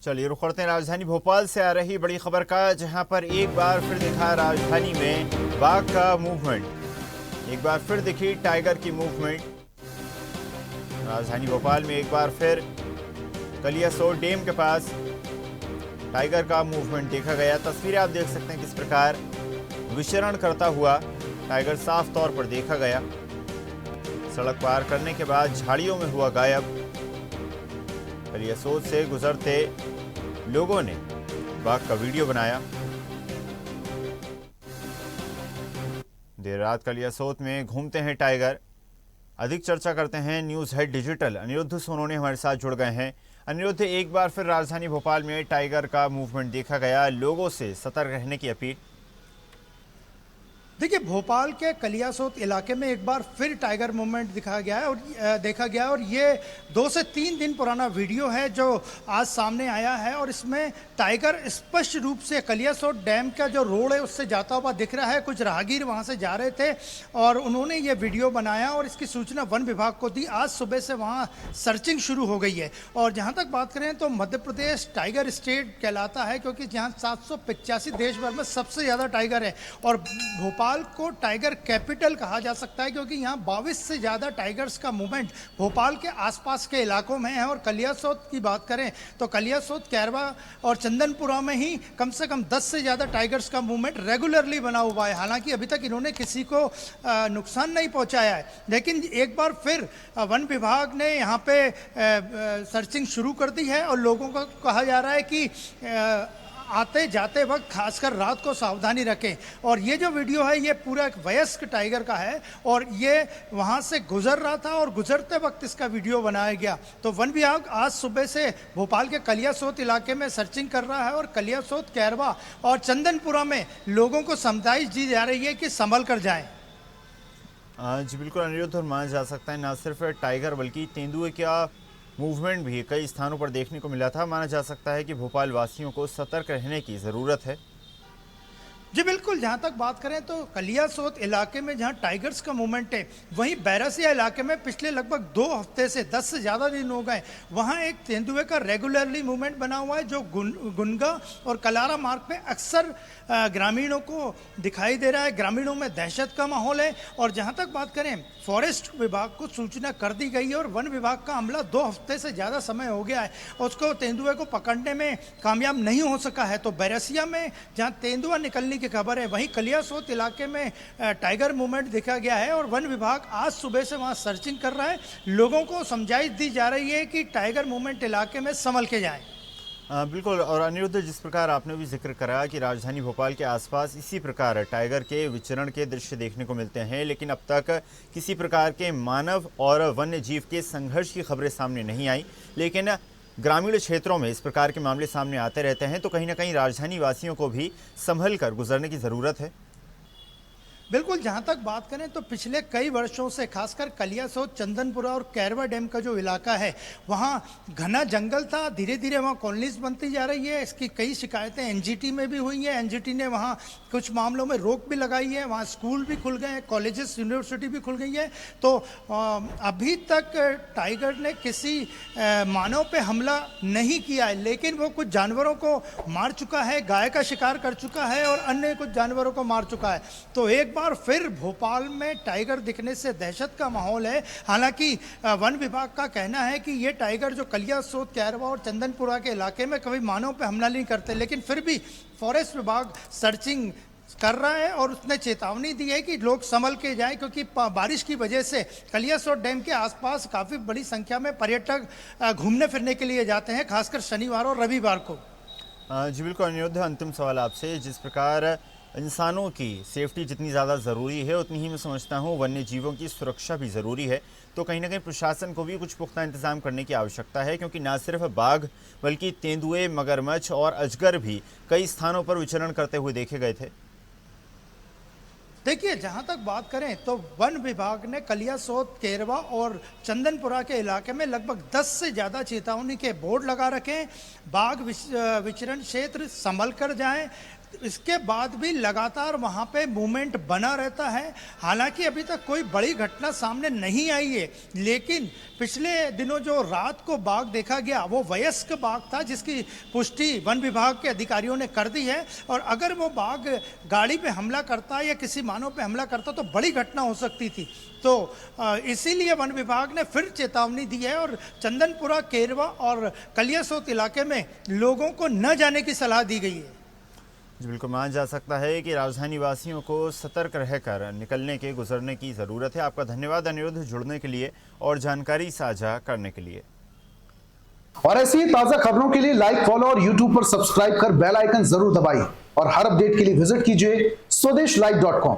चलिए रुख करते हैं राजधानी भोपाल से आ रही बड़ी खबर का, जहां पर एक बार फिर दिखा राजधानी में बाघ का मूवमेंट। एक बार फिर दिखी टाइगर की मूवमेंट। राजधानी भोपाल में एक बार फिर कलियासोत डैम के पास टाइगर का मूवमेंट देखा गया। तस्वीरें आप देख सकते हैं किस प्रकार विचरण करता हुआ टाइगर साफ तौर पर देखा गया। सड़क पार करने के बाद झाड़ियों में हुआ गायब। कलियासोत से गुजरते लोगों ने बाघ का वीडियो बनाया। देर रात कलियासोत में घूमते हैं टाइगर। अधिक चर्चा करते हैं news head digital Aniruddh Sonone हमारे साथ जुड़ गए हैं। अनिरुद्ध, एक बार फिर राजधानी भोपाल में टाइगर का मूवमेंट देखा गया, लोगों से सतर्क रहने की अपील। देखिए, भोपाल के कलियासोत इलाके में एक बार फिर टाइगर मूवमेंट देखा गया और ये 2 से 3 दिन पुराना वीडियो है जो आज सामने आया है। और इसमें टाइगर स्पष्ट रूप से कलियासोत डैम का जो रोड है उससे जाता हुआ दिख रहा है। कुछ राहगीर वहां से जा रहे थे और उन्होंने ये वीडियो बनाया और इसकी सूचना वन विभाग को दी। आज सुबह से वहाँ सर्चिंग शुरू हो गई है। और जहाँ तक बात करें तो मध्य प्रदेश टाइगर स्टेट कहलाता है, क्योंकि जहाँ 785 देश भर में सबसे ज़्यादा टाइगर है। और भोपाल को टाइगर कैपिटल कहा जा सकता है, क्योंकि यहाँ 22 से ज़्यादा टाइगर्स का मूवमेंट भोपाल के आसपास के इलाकों में है। और कलियासोत की बात करें तो कलियासोत, कैरवा और चंदनपुरा में ही कम से कम 10 से ज़्यादा टाइगर्स का मूवमेंट रेगुलरली बना हुआ है। हालांकि अभी तक इन्होंने किसी को नुकसान नहीं पहुंचाया है, लेकिन एक बार फिर वन विभाग ने यहाँ पे सर्चिंग शुरू कर दी है। और लोगों को कहा जा रहा है कि आते जाते वक्त खासकर रात को सावधानी रखें। और ये जो वीडियो है ये पूरा एक वयस्क टाइगर का है और ये वहाँ से गुजर रहा था और गुजरते वक्त इसका वीडियो बनाया गया। तो वन विभाग आज सुबह से भोपाल के कलियासोत इलाके में सर्चिंग कर रहा है और कलियासोत, कैरवा और चंदनपुरा में लोगों को समझाइश दी जा रही है कि संभल कर जाएं। जी बिल्कुल अनिरुद्ध, और माना जा सकता है ना सिर्फ टाइगर बल्कि तेंदुए का मूवमेंट भी कई स्थानों पर देखने को मिला था। माना जा सकता है कि भोपाल वासियों को सतर्क रहने की ज़रूरत है। जी बिल्कुल, जहाँ तक बात करें तो कलियासोत इलाके में जहाँ टाइगर्स का मूवमेंट है, वहीं बैरसिया इलाके में पिछले लगभग 2 हफ्ते से 10 से ज़्यादा दिन हो गए, वहाँ एक तेंदुए का रेगुलरली मूवमेंट बना हुआ है जो गुनगा और कलारा मार्ग पे अक्सर ग्रामीणों को दिखाई दे रहा है। ग्रामीणों में दहशत का माहौल है। और जहाँ तक बात करें, फॉरेस्ट विभाग को सूचना कर दी गई है और वन विभाग का अमला 2 हफ्ते से ज़्यादा समय हो गया है और उसको तेंदुए को पकड़ने में कामयाब नहीं हो सका है। तो बैरसिया में जहाँ तेंदुआ निकलने की खबर है, वहीं कलियासोत इलाके में टाइगर मूवमेंट देखा गया है और वन विभाग आज सुबह से वहाँ सर्चिंग कर रहा है। लोगों को समझाइश दी जा रही है कि टाइगर मूवमेंट इलाके में संभल के जाएं। बिल्कुल, और अनिरुद्ध, जिस प्रकार आपने भी जिक्र करा कि राजधानी भोपाल के आसपास इसी प्रकार टाइगर के विचरण के दृश्य देखने को मिलते हैं, लेकिन अब तक किसी प्रकार के मानव और वन्य जीव के संघर्ष की खबरें सामने नहीं आई। लेकिन ग्रामीण क्षेत्रों में इस प्रकार के मामले सामने आते रहते हैं, तो कहीं ना कहीं राजधानी वासियों को भी संभल कर गुजरने की ज़रूरत है। बिल्कुल, जहाँ तक बात करें तो पिछले कई वर्षों से खासकर कलियासोत, चंदनपुरा और कैरवा डैम का जो इलाका है वहाँ घना जंगल था। धीरे धीरे वहाँ कॉलोनीज बनती जा रही है। इसकी कई शिकायतें एनजीटी में भी हुई हैं। एनजीटी ने वहाँ कुछ मामलों में रोक भी लगाई है। वहाँ स्कूल भी खुल गए हैं, कॉलेजेस, यूनिवर्सिटी भी खुल गई है। तो अभी तक टाइगर ने किसी मानव पे हमला नहीं किया है, लेकिन वो कुछ जानवरों को मार चुका है, गाय का शिकार कर चुका है और अन्य कुछ जानवरों को मार चुका है। तो एक बार फिर भोपाल में टाइगर दिखने से दहशत का माहौल है। हालांकि वन विभाग का कहना है कि ये टाइगर जो कलियासोत, कैरवा और चंदनपुरा के इलाके में कभी मानव पे हमला नहीं करते, लेकिन फिर भी फॉरेस्ट विभाग सर्चिंग कर रहा है और उसने चेतावनी दी है कि लोग संभल के जाएं, क्योंकि बारिश की वजह से कलियासोत डैम के आसपास काफ़ी बड़ी संख्या में पर्यटक घूमने फिरने के लिए जाते हैं, खासकर शनिवार और रविवार को। जी बिल्कुल अनिरुद्ध, अंतिम सवाल आपसे, जिस प्रकार इंसानों की सेफ्टी जितनी ज़्यादा ज़रूरी है उतनी ही मैं समझता हूँ वन्य जीवों की सुरक्षा भी ज़रूरी है। तो कहीं ना कहीं प्रशासन को भी कुछ पुख्ता इंतजाम करने की आवश्यकता है, क्योंकि ना सिर्फ बाघ बल्कि तेंदुए, मगरमच्छ और अजगर भी कई स्थानों पर विचरण करते हुए देखे गए थे। देखिए, जहाँ तक बात करें तो वन विभाग ने कलियासोत, कैरवा और चंदनपुरा के इलाके में लगभग 10 से ज़्यादा चेतावनी के बोर्ड लगा रखे हैं। बाघ विचरण क्षेत्र, संभल कर जाएं, इसके बाद भी लगातार वहाँ पे मूवमेंट बना रहता है। हालांकि अभी तक कोई बड़ी घटना सामने नहीं आई है, लेकिन पिछले दिनों जो रात को बाघ देखा गया वो वयस्क बाघ था, जिसकी पुष्टि वन विभाग के अधिकारियों ने कर दी है। और अगर वो बाघ गाड़ी पे हमला करता या किसी मानव पे हमला करता तो बड़ी घटना हो सकती थी। तो इसीलिए वन विभाग ने फिर चेतावनी दी है और चंदनपुरा, केरवा और कलियासोत इलाके में लोगों को न जाने की सलाह दी गई है। जी बिल्कुल, माना जा सकता है कि राजधानी वासियों को सतर्क रहकर निकलने के गुजरने की ज़रूरत है। आपका धन्यवाद अनिरुद्ध, जुड़ने के लिए और जानकारी साझा करने के लिए। और ऐसी ही ताज़ा खबरों के लिए लाइक, फॉलो और यूट्यूब पर सब्सक्राइब कर बेल आइकन जरूर दबाइए और हर अपडेट के लिए विजिट कीजिए स्वदेशलाइव.com।